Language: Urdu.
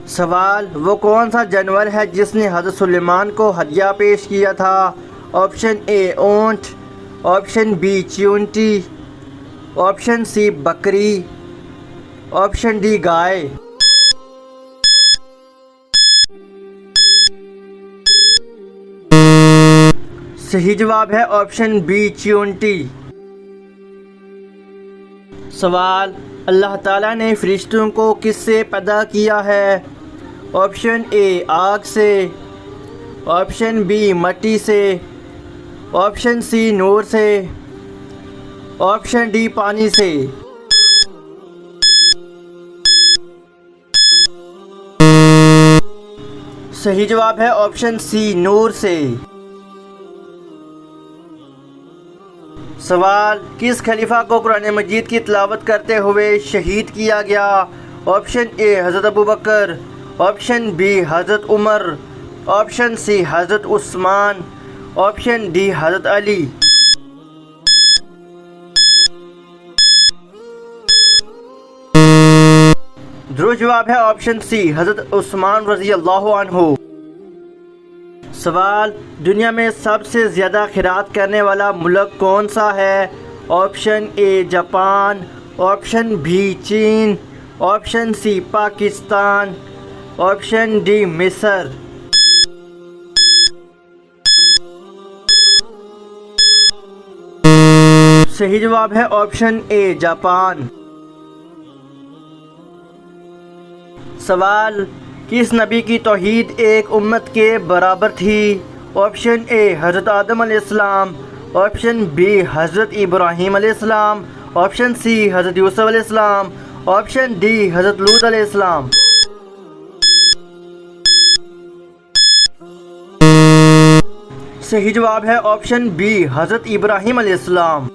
سوال، وہ کون سا جانور ہے جس نے حضرت سلیمان کو ہدیہ پیش کیا تھا؟ آپشن اے اونٹ، آپشن بی چیونٹی، آپشن سی بکری، آپشن ڈی گائے۔ صحیح جواب ہے آپشن بی چیونٹی۔ سوال، اللہ تعالیٰ نے فرشتوں کو کس سے پیدا کیا ہے؟ آپشن اے آگ سے، آپشن بی مٹی سے، آپشن سی نور سے، آپشن ڈی پانی سے۔ صحیح جواب ہے آپشن سی نور سے۔ سوال، کس خلیفہ کو قرآن مجید کی تلاوت کرتے ہوئے شہید کیا گیا؟ آپشن اے حضرت ابوبکر، آپشن بی حضرت عمر، آپشن سی حضرت عثمان، آپشن ڈی حضرت علی۔ درست جواب ہے آپشن سی حضرت عثمان رضی اللہ عنہ۔ سوال، دنیا میں سب سے زیادہ خیرات کرنے والا ملک کون سا ہے؟ Option A Japan, option B چین، option C Pakistan, option D مصر۔ صحیح جواب ہے آپشن اے جاپان۔ سوال، کس نبی کی توحید ایک امت کے برابر تھی؟ آپشن اے حضرت آدم علیہ السلام، آپشن بی حضرت ابراہیم علیہ السلام، آپشن سی حضرت یوسف علیہ السلام، آپشن ڈی حضرت لوط علیہ السلام۔ صحیح جواب ہے آپشن بی حضرت ابراہیم علیہ السلام۔